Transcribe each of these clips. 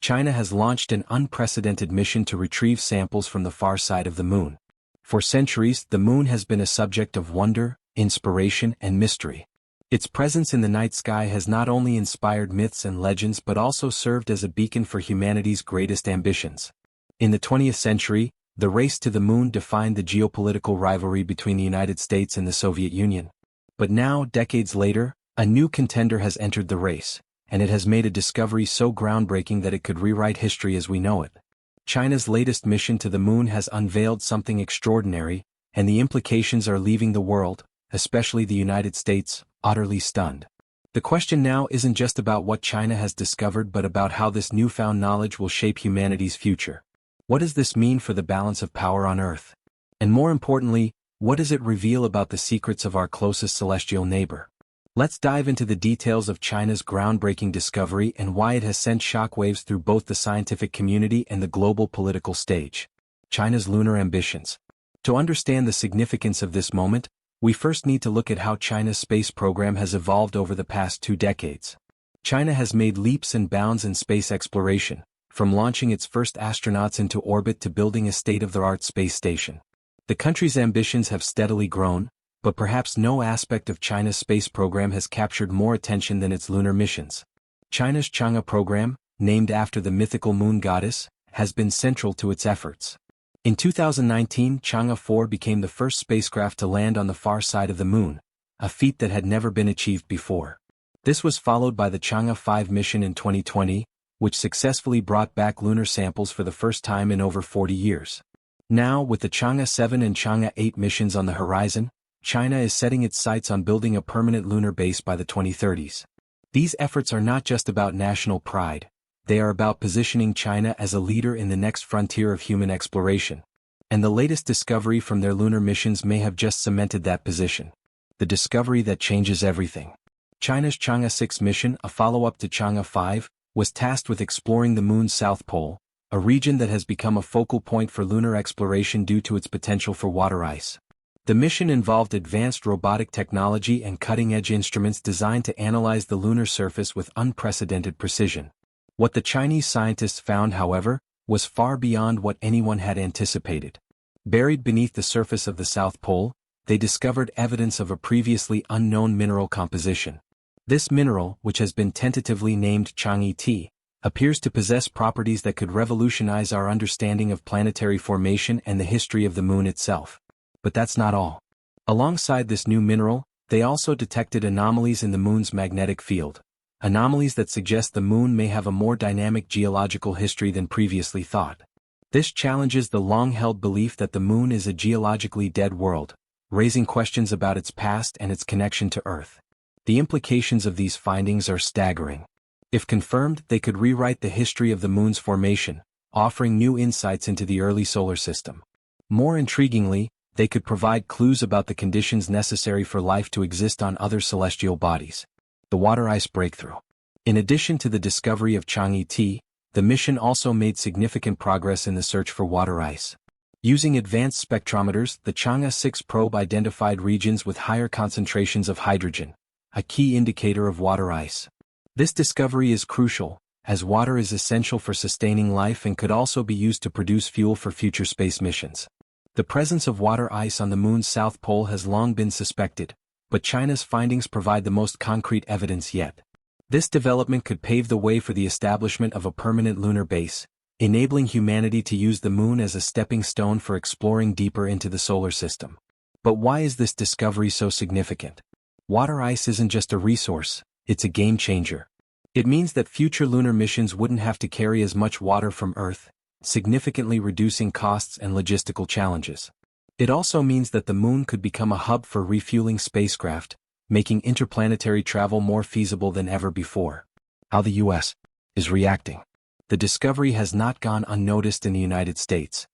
China has launched an unprecedented mission to retrieve samples from the far side of the moon. For centuries, the moon has been a subject of wonder, inspiration, and mystery. Its presence in the night sky has not only inspired myths and legends but also served as a beacon for humanity's greatest ambitions. In the 20th century, the race to the moon defined the geopolitical rivalry between the United States and the Soviet Union. But now, decades later, a new contender has entered the race, and it has made a discovery so groundbreaking that it could rewrite history as we know it. China's latest mission to the moon has unveiled something extraordinary, and the implications are leaving the world, especially the United States, utterly stunned. The question now isn't just about what China has discovered but about how this newfound knowledge will shape humanity's future. What does this mean for the balance of power on Earth? And more importantly, what does it reveal about the secrets of our closest celestial neighbor? Let's dive into the details of China's groundbreaking discovery and why it has sent shockwaves through both the scientific community and the global political stage. China's lunar ambitions. To understand the significance of this moment, we first need to look at how China's space program has evolved over the past 2 decades. China has made leaps and bounds in space exploration, from launching its first astronauts into orbit to building a state-of-the-art space station. The country's ambitions have steadily grown, but perhaps no aspect of China's space program has captured more attention than its lunar missions. China's Chang'e program, named after the mythical moon goddess, has been central to its efforts. In 2019, Chang'e 4 became the first spacecraft to land on the far side of the moon, a feat that had never been achieved before. This was followed by the Chang'e 5 mission in 2020, which successfully brought back lunar samples for the first time in over 40 years. Now, with the Chang'e 7 and Chang'e 8 missions on the horizon, China is setting its sights on building a permanent lunar base by the 2030s. These efforts are not just about national pride. They are about positioning China as a leader in the next frontier of human exploration. And the latest discovery from their lunar missions may have just cemented that position. The discovery that changes everything. China's Chang'e 6 mission, a follow-up to Chang'e 5, was tasked with exploring the moon's south pole, a region that has become a focal point for lunar exploration due to its potential for water ice. The mission involved advanced robotic technology and cutting-edge instruments designed to analyze the lunar surface with unprecedented precision. What the Chinese scientists found, however, was far beyond what anyone had anticipated. Buried beneath the surface of the South Pole, they discovered evidence of a previously unknown mineral composition. This mineral, which has been tentatively named Chang'e, appears to possess properties that could revolutionize our understanding of planetary formation and the history of the moon itself. But that's not all. Alongside this new mineral, they also detected anomalies in the moon's magnetic field. Anomalies that suggest the moon may have a more dynamic geological history than previously thought. This challenges the long-held belief that the moon is a geologically dead world, raising questions about its past and its connection to Earth. The implications of these findings are staggering. If confirmed, they could rewrite the history of the moon's formation, offering new insights into the early solar system. More intriguingly, they could provide clues about the conditions necessary for life to exist on other celestial bodies. The water ice breakthrough. In addition to the discovery of Chang'e, the mission also made significant progress in the search for water ice. Using advanced spectrometers, the Chang'e 6 probe identified regions with higher concentrations of hydrogen, a key indicator of water ice. This discovery is crucial, as water is essential for sustaining life and could also be used to produce fuel for future space missions. The presence of water ice on the moon's south pole has long been suspected, but China's findings provide the most concrete evidence yet. This development could pave the way for the establishment of a permanent lunar base, enabling humanity to use the moon as a stepping stone for exploring deeper into the solar system. But why is this discovery so significant? Water ice isn't just a resource, it's a game changer. It means that future lunar missions wouldn't have to carry as much water from Earth, significantly reducing costs and logistical challenges. It also means that the moon could become a hub for refueling spacecraft, making interplanetary travel more feasible than ever before. How the U.S. is reacting. The discovery has not gone unnoticed in the United States.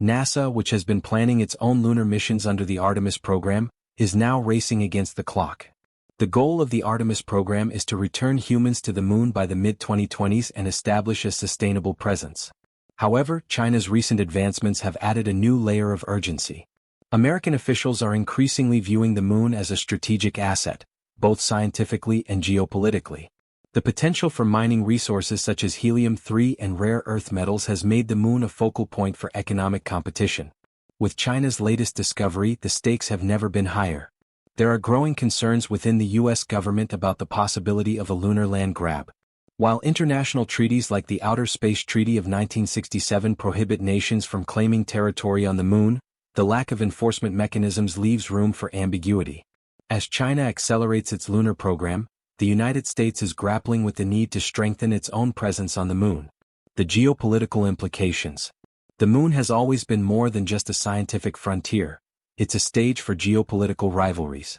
NASA, which has been planning its own lunar missions under the Artemis program, is now racing against the clock. The goal of the Artemis program is to return humans to the moon by the mid-2020s and establish a sustainable presence. However, China's recent advancements have added a new layer of urgency. American officials are increasingly viewing the moon as a strategic asset, both scientifically and geopolitically. The potential for mining resources such as helium-3 and rare earth metals has made the moon a focal point for economic competition. With China's latest discovery, the stakes have never been higher. There are growing concerns within the U.S. government about the possibility of a lunar land grab. While international treaties like the Outer Space Treaty of 1967 prohibit nations from claiming territory on the moon, the lack of enforcement mechanisms leaves room for ambiguity. As China accelerates its lunar program, the United States is grappling with the need to strengthen its own presence on the moon. The geopolitical implications. The moon has always been more than just a scientific frontier. It's a stage for geopolitical rivalries.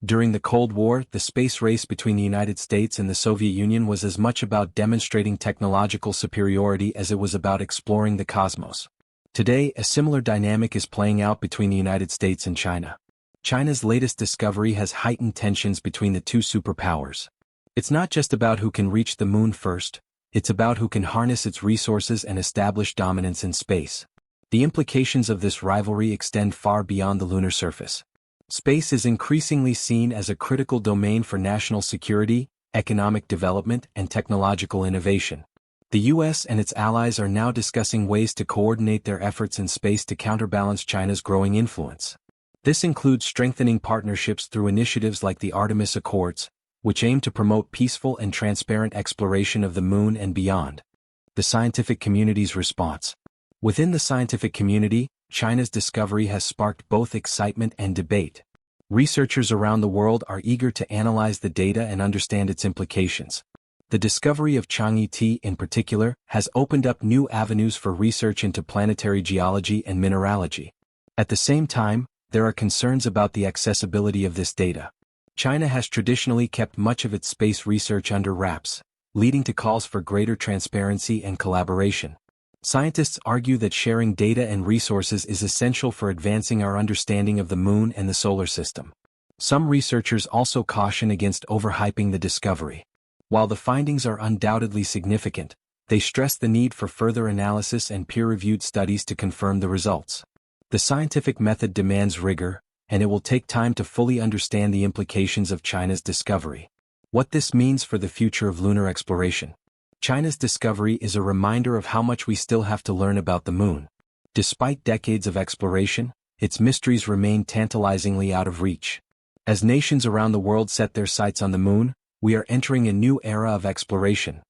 During the Cold War, the space race between the United States and the Soviet Union was as much about demonstrating technological superiority as it was about exploring the cosmos. Today, a similar dynamic is playing out between the United States and China. China's latest discovery has heightened tensions between the two superpowers. It's not just about who can reach the moon first, it's about who can harness its resources and establish dominance in space. The implications of this rivalry extend far beyond the lunar surface. Space is increasingly seen as a critical domain for national security, economic development, and technological innovation. The U.S. and its allies are now discussing ways to coordinate their efforts in space to counterbalance China's growing influence. This includes strengthening partnerships through initiatives like the Artemis Accords, which aim to promote peaceful and transparent exploration of the moon and beyond. The scientific community's response. Within the scientific community, China's discovery has sparked both excitement and debate. Researchers around the world are eager to analyze the data and understand its implications. The discovery of Chang'e T in particular has opened up new avenues for research into planetary geology and mineralogy. At the same time, there are concerns about the accessibility of this data. China has traditionally kept much of its space research under wraps, leading to calls for greater transparency and collaboration. Scientists argue that sharing data and resources is essential for advancing our understanding of the moon and the solar system. Some researchers also caution against overhyping the discovery. While the findings are undoubtedly significant, they stress the need for further analysis and peer-reviewed studies to confirm the results. The scientific method demands rigor, and it will take time to fully understand the implications of China's discovery. What this means for the future of lunar exploration. China's discovery is a reminder of how much we still have to learn about the moon. Despite decades of exploration, its mysteries remain tantalizingly out of reach. As nations around the world set their sights on the moon, we are entering a new era of exploration,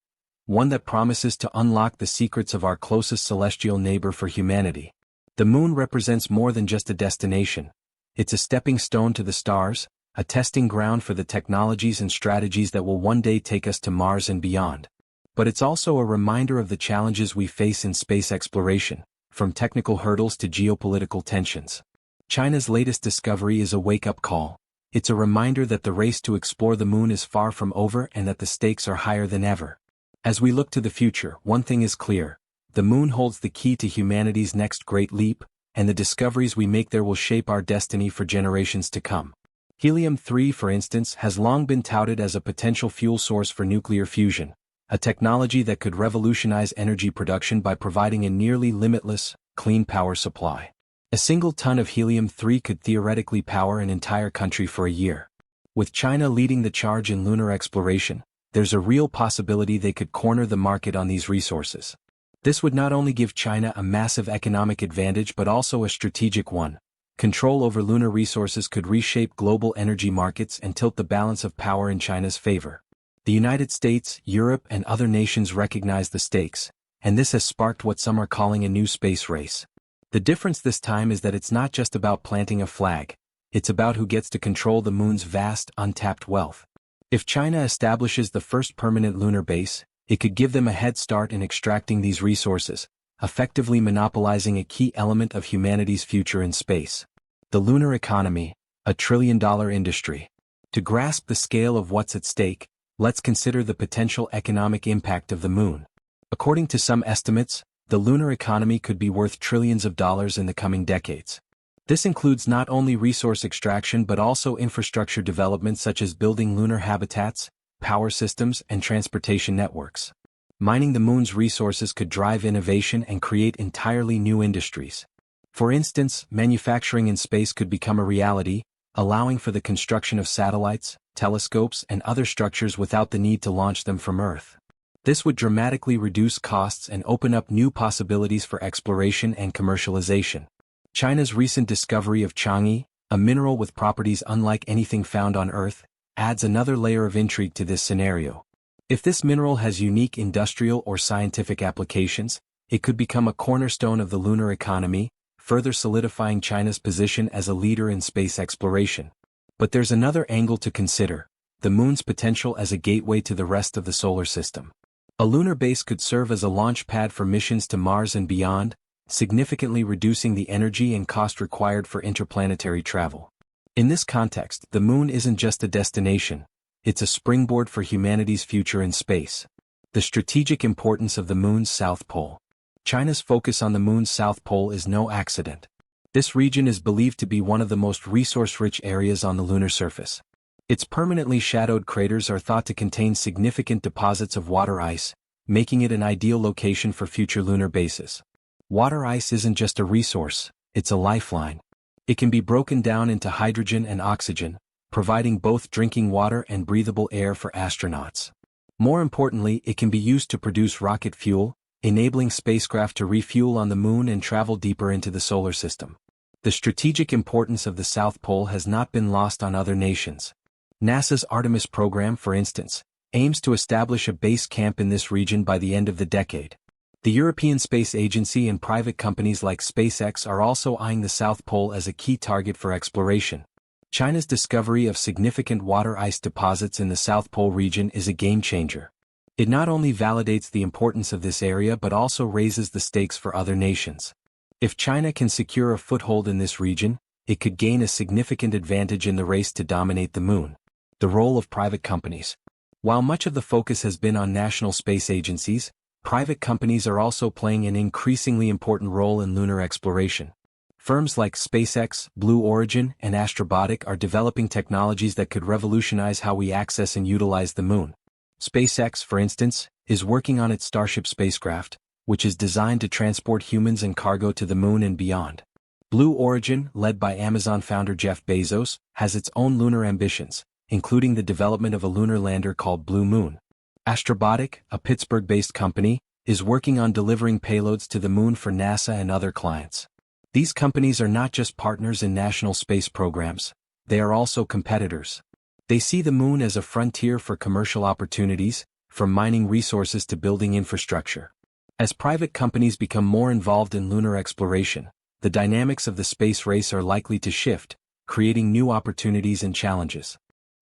one that promises to unlock the secrets of our closest celestial neighbor for humanity. The moon represents more than just a destination. It's a stepping stone to the stars, a testing ground for the technologies and strategies that will one day take us to Mars and beyond. But it's also a reminder of the challenges we face in space exploration, from technical hurdles to geopolitical tensions. China's latest discovery is a wake-up call. It's a reminder that the race to explore the moon is far from over and that the stakes are higher than ever. As we look to the future, one thing is clear. The moon holds the key to humanity's next great leap, and the discoveries we make there will shape our destiny for generations to come. Helium-3, for instance, has long been touted as a potential fuel source for nuclear fusion, a technology that could revolutionize energy production by providing a nearly limitless, clean power supply. A single ton of helium-3 could theoretically power an entire country for a year. With China leading the charge in lunar exploration, there's a real possibility they could corner the market on these resources. This would not only give China a massive economic advantage but also a strategic one. Control over lunar resources could reshape global energy markets and tilt the balance of power in China's favor. The United States, Europe, and other nations recognize the stakes, and this has sparked what some are calling a new space race. The difference this time is that it's not just about planting a flag, it's about who gets to control the moon's vast, untapped wealth. If China establishes the first permanent lunar base, it could give them a head start in extracting these resources, effectively monopolizing a key element of humanity's future in space. The lunar economy, a trillion-dollar industry. To grasp the scale of what's at stake, let's consider the potential economic impact of the moon. According to some estimates, the lunar economy could be worth trillions of dollars in the coming decades. This includes not only resource extraction but also infrastructure development such as building lunar habitats, power systems, and transportation networks. Mining the moon's resources could drive innovation and create entirely new industries. For instance, manufacturing in space could become a reality, allowing for the construction of satellites, telescopes and other structures without the need to launch them from Earth. This would dramatically reduce costs and open up new possibilities for exploration and commercialization. China's recent discovery of Chang'e, a mineral with properties unlike anything found on Earth, adds another layer of intrigue to this scenario. If this mineral has unique industrial or scientific applications, it could become a cornerstone of the lunar economy, further solidifying China's position as a leader in space exploration. But there's another angle to consider: the moon's potential as a gateway to the rest of the solar system. A lunar base could serve as a launch pad for missions to Mars and beyond, significantly reducing the energy and cost required for interplanetary travel. In this context, the moon isn't just a destination, it's a springboard for humanity's future in space. The strategic importance of the moon's south pole. China's focus on the moon's south pole is no accident. This region is believed to be one of the most resource-rich areas on the lunar surface. Its permanently shadowed craters are thought to contain significant deposits of water ice, making it an ideal location for future lunar bases. Water ice isn't just a resource, it's a lifeline. It can be broken down into hydrogen and oxygen, providing both drinking water and breathable air for astronauts. More importantly, it can be used to produce rocket fuel, enabling spacecraft to refuel on the moon and travel deeper into the solar system. The strategic importance of the South Pole has not been lost on other nations. NASA's Artemis program, for instance, aims to establish a base camp in this region by the end of the decade. The European Space Agency and private companies like SpaceX are also eyeing the South Pole as a key target for exploration. China's discovery of significant water ice deposits in the South Pole region is a game-changer. It not only validates the importance of this area but also raises the stakes for other nations. If China can secure a foothold in this region, it could gain a significant advantage in the race to dominate the moon. The role of private companies. While much of the focus has been on national space agencies, private companies are also playing an increasingly important role in lunar exploration. Firms like SpaceX, Blue Origin, and Astrobotic are developing technologies that could revolutionize how we access and utilize the moon. SpaceX, for instance, is working on its Starship spacecraft, which is designed to transport humans and cargo to the moon and beyond. Blue Origin, led by Amazon founder Jeff Bezos, has its own lunar ambitions, including the development of a lunar lander called Blue Moon. Astrobotic, a Pittsburgh-based company, is working on delivering payloads to the moon for NASA and other clients. These companies are not just partners in national space programs, they are also competitors. They see the moon as a frontier for commercial opportunities, from mining resources to building infrastructure. As private companies become more involved in lunar exploration, the dynamics of the space race are likely to shift, creating new opportunities and challenges.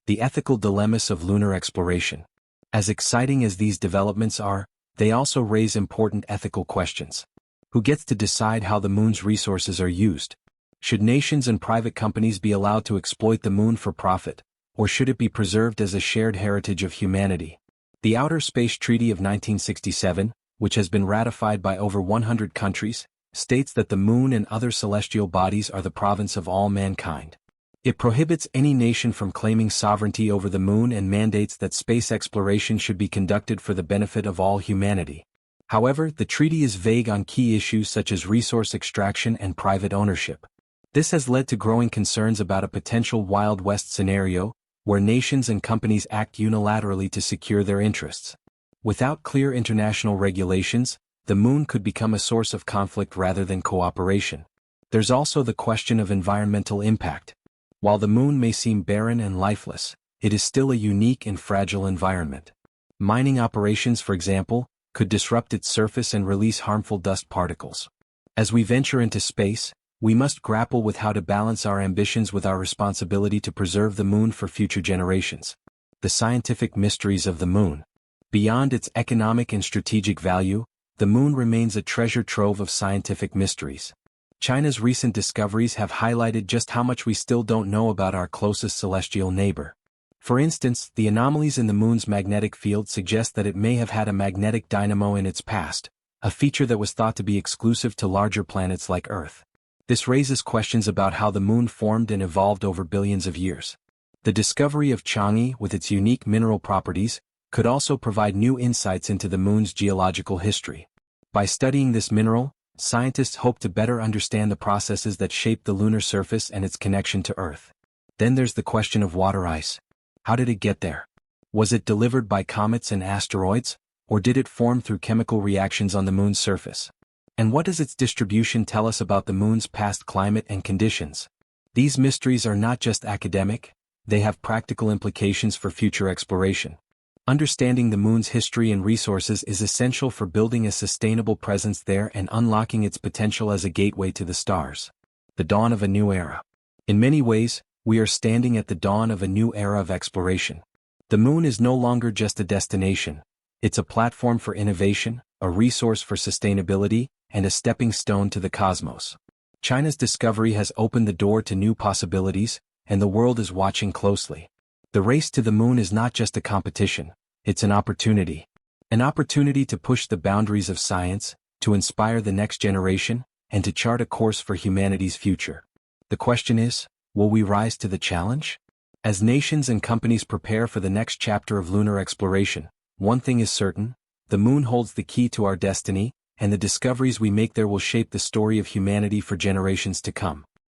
The ethical dilemmas of lunar exploration. As exciting as these developments are, they also raise important ethical questions. Who gets to decide how the moon's resources are used? Should nations and private companies be allowed to exploit the moon for profit, or should it be preserved as a shared heritage of humanity? The Outer Space Treaty of 1967, which has been ratified by over 100 countries, states that the moon and other celestial bodies are the province of all mankind. It prohibits any nation from claiming sovereignty over the moon and mandates that space exploration should be conducted for the benefit of all humanity. However, the treaty is vague on key issues such as resource extraction and private ownership. This has led to growing concerns about a potential Wild West scenario, where nations and companies act unilaterally to secure their interests. Without clear international regulations, the moon could become a source of conflict rather than cooperation. There's also the question of environmental impact. While the moon may seem barren and lifeless, it is still a unique and fragile environment. Mining operations, for example, could disrupt its surface and release harmful dust particles. As we venture into space, we must grapple with how to balance our ambitions with our responsibility to preserve the moon for future generations. The scientific mysteries of the moon. Beyond its economic and strategic value, the moon remains a treasure trove of scientific mysteries. China's recent discoveries have highlighted just how much we still don't know about our closest celestial neighbor. For instance, the anomalies in the moon's magnetic field suggest that it may have had a magnetic dynamo in its past, a feature that was thought to be exclusive to larger planets like Earth. This raises questions about how the moon formed and evolved over billions of years. The discovery of Chang'e, with its unique mineral properties, could also provide new insights into the moon's geological history. By studying this mineral, scientists hope to better understand the processes that shape the lunar surface and its connection to Earth. Then there's the question of water ice. How did it get there? Was it delivered by comets and asteroids, or did it form through chemical reactions on the moon's surface? And what does its distribution tell us about the moon's past climate and conditions? These mysteries are not just academic, they have practical implications for future exploration. Understanding the moon's history and resources is essential for building a sustainable presence there and unlocking its potential as a gateway to the stars. The dawn of a new era. In many ways, we are standing at the dawn of a new era of exploration. The moon is no longer just a destination, it's a platform for innovation, a resource for sustainability, and a stepping stone to the cosmos. China's discovery has opened the door to new possibilities, and the world is watching closely. The race to the moon is not just a competition, it's an opportunity. An opportunity to push the boundaries of science, to inspire the next generation, and to chart a course for humanity's future. The question is, will we rise to the challenge? As nations and companies prepare for the next chapter of lunar exploration, one thing is certain: the moon holds the key to our destiny, and the discoveries we make there will shape the story of humanity for generations to come.